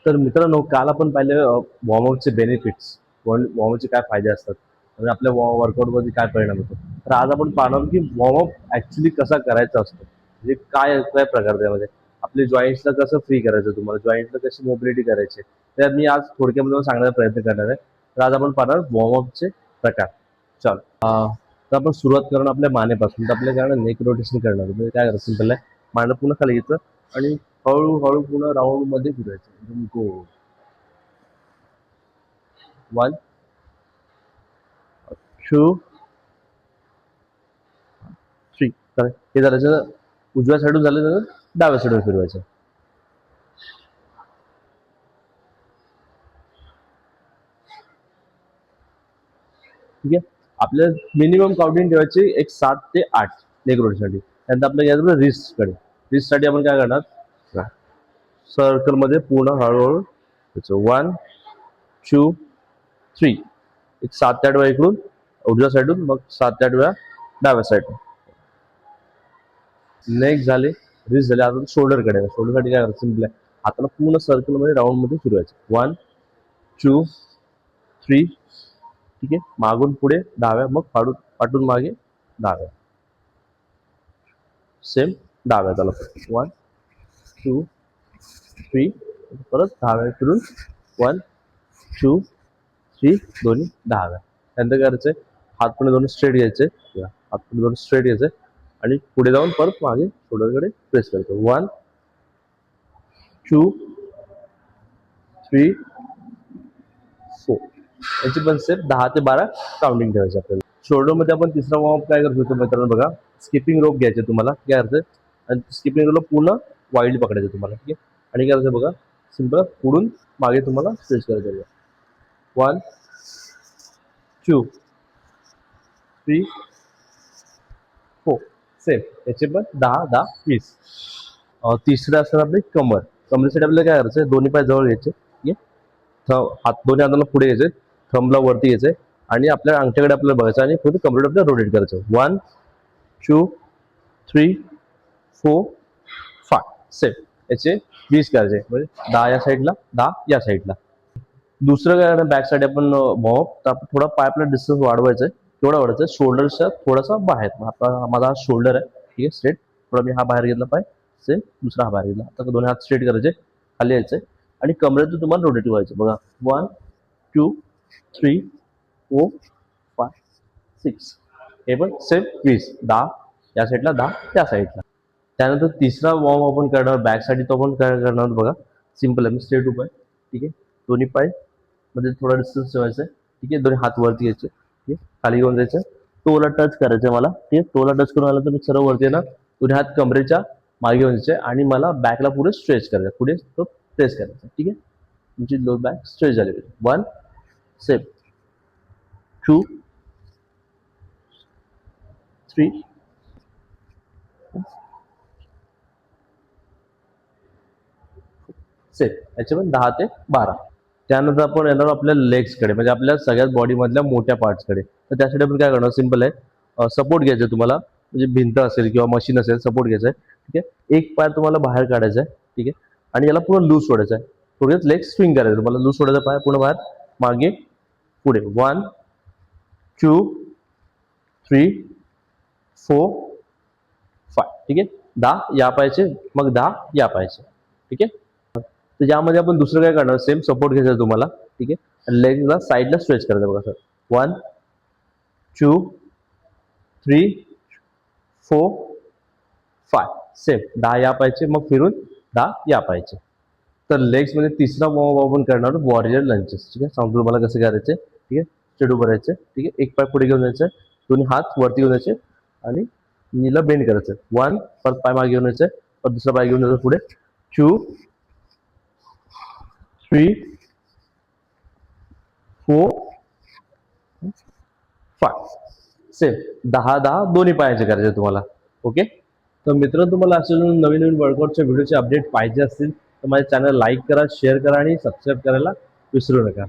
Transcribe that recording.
तर मित्रांनो, काल आपण पाहिले वॉर्मअपचे बेनिफिट्स, वॉर्मअपचे काय फायदे असतात आणि आपल्या वर्कआउटमध्ये काय परिणाम होतो. तर आज आपण पाहणार की वॉर्मअप ॲक्च्युली कसा करायचा असतो, म्हणजे काय काय प्रकार त्यामध्ये आपले जॉईंट्सला कसं फ्री करायचं, तुम्हाला जॉईंटला कशी मोबिलिटी करायची, तर मी आज थोडक्यामध्ये तुम्हाला सांगण्याचा प्रयत्न करणार आहे. तर आज आपण पाहणार वॉर्मअपचे प्रकार. चल तर आपण सुरुवात करून आपल्या मानेपासून. तर आपल्या काय नेक रोटेशन करणार, म्हणजे काय करायचं सिंपल आहे. मांड पूर्ण खाली घ्यायचं आणि हळूहळू पूर्ण राऊंड मध्ये फिरायचं, एकदम गोल. 1 2 3. तर हे झालं उजव्या साईडून झालं तर डाव्या साईडून फिरवायचं. ठीक आहे. आपल्याला मिनिमम काउंटिंग ठेवायची एक 7 ते 8 लेग रोडसाठी. त्यानंतर आपल्या याचं रिस्टकडे. रिस्टसाठी आपण काय करणार, सर्कलमध्ये पूर्ण हळूहळू 1 2 3. एक 7 ते 8 वेळा इकडून उजव्या साईडून, मग 7 ते 8 वेळा डाव्या साईडून. नेक झाले, रिस्ट झाले. आता शोल्डरकडे. शोल्डरसाठी काय करायचं, सिम्पल आहे. हाताला पूर्ण सर्कलमध्ये राऊंडमध्ये फिरवायचं. 1 2 3. ठीक आहे. मागून पुढे डाव्या, मग पाठून मागे डाव्या. सेम डाव्या झाला. 1 2 3. परत डाव्या फिरून 1 2 3. दोन्ही डाव्या. त्यानंतर काय करायचंय, हात पुढे दोन स्ट्रेट घ्यायचे. हात पुढे दोन स्ट्रेट घ्यायचे आणि पुढे जाऊन परत मागे शोल्डरकडे प्रेस करायचं. 1 2 3 4. याची पण सेट 10 ते 12 काउंटिंग ठेवायची आपल्याला. शोल्डरमध्ये आपण तिसरा वॉर्म काय करू शकतो मित्रांनो, बघा. स्किपिंग रोप घ्यायचे तुम्हाला. काय करायचं, आणि स्किपिंग रोप पूर्ण वाईल्ड पकडायचं तुम्हाला. ठीक आहे. आणि काय करायचं बघा, सिंपल पुढून मागे तुम्हाला स्ट्रेच करायचं. 1 2 3 4. सेम याचे पण 10 10 20. तिसरं असणार आपली कमर. कमरेसाठी आपल्याला काय करायचं, दोन्ही पाय जवळ घ्यायचे. ठीक आहे. हात दोन्ही हाताला पुढे घ्यायचे, थंबला वरती घ्यायचे आणि आपल्या अंगठ्याकडे आपल्याला बघायचं आणि पुढे कमरेट आपल्याला रोटेट करायचं. 1 2 3 4 5. सेम याचे 20 करायचे, म्हणजे 10 या साईडला, 10 या साईडला. दुसरं काय बॅक साईड आपण वॉर्मअप. तर आपण थोडा पाय आपला डिस्टन्स वाढवायचा आहे. केवढा वाढवायचा आहे, शोल्डरच्या थोडासा बाहेर. माझा हा शोल्डर आहे. ठीक आहे. स्ट्रेट थोडा मी हा बाहेर घेतला पाय, सेम दुसरा हा बाहेर घेतला. आता दोन्ही हात स्ट्रेट करायचे, खाली यायचे आणि कमरेतून तुम्हाला रोटेट व्हायचं. बघा 1 2 3 4 5 6. हे पण सेम 20. 10 या साईडला, 10 त्या साईडला. त्यानंतर तिसरा वॉर्म आपण करणार बॅकसाठी. तो आपण काय करणार बघा, सिंपल आहे. मी स्ट्रेट उभा आहे. ठीक आहे. दोन्ही पाय मध्ये थोडा डिस्टन्स ठेवायचा आहे. ठीक आहे. दोन्ही हात वरती घ्यायचे. ठीक आहे. खाली घेऊन जायचं, टोला टच करायचं मला. ठीक आहे. टोला टच करून आलं तर मी सर्व वरती येणार. दोन्ही हात कमरेच्या मागे घेऊन जायचे आणि मला बॅकला पुढे स्ट्रेच करायचं, पुढे तो प्रेस करायचा. ठीक आहे. तुमची लो बॅक स्ट्रेच झाली पाहिजे. 1 सेम 2 3 सेम. याचे पण 10 ते 12. त्यानंतर आपण येणार आपल्या लेग्सकडे, म्हणजे आपल्या सगळ्यात बॉडीमधल्या मोठ्या पार्ट्सकडे. तर त्यासाठी आपण काय करणार, सिंपल आहे. सपोर्ट घ्यायचा तुम्हाला, म्हणजे भिंत असेल किंवा मशीन असेल, सपोर्ट घ्यायचा आहे. ठीक आहे. एक पाय तुम्हाला बाहेर काढायचा आहे. ठीक आहे. आणि याला पूर्ण लूज सोडायचं आहे. थोडंच लेग स्विंग करायचं तुम्हाला. लूज सोडायचा, पाय पूर्ण बाहेर, मागे पुढे. 1 2 3 4 5. ठीक आहे. 10 या पायाचे, मग 10 या पायाचे. ठीक आहे. तर यामध्ये आपण दुसरं काय करणार, सेम सपोर्ट घ्यायचा तुम्हाला. ठीक आहे. लेगला साईडला स्ट्रेच करायचं बघा सर. 1 2 3 4 5. सेम 10 या पाहिजे, मग फिरून 10 या पाहिजे. तर लेग्स मध्ये तिसरा वॉर्म आपण करणार वॉरियर लंचेस. ठीक आहे. सांगतो तुम्हाला कसं करायचे. ठीक आहे. स्ट्रेट उभं राहायचं. ठीक आहे. एक पाय पुढे घेऊन जायचं, दोन्ही हात वरती घेऊन जायचे आणि नीला बेंड करायचं. 1 परत पाय मागे घेऊन यायचं, परत दुसरा पाय घेऊन जायचं पुढे. 2 3 4 5. सेम 10 10 दोन्ही पायाचे करायचे तुम्हाला. ओके. तर मित्रांनो, तुम्हाला असे नवीन नवीन वर्कआउटच्या व्हिडिओचे अपडेट पाहिजे असतील तर माझ्या चॅनल लाईक करा, शेअर करा आणि सबस्क्राईब करायला विसरू नका.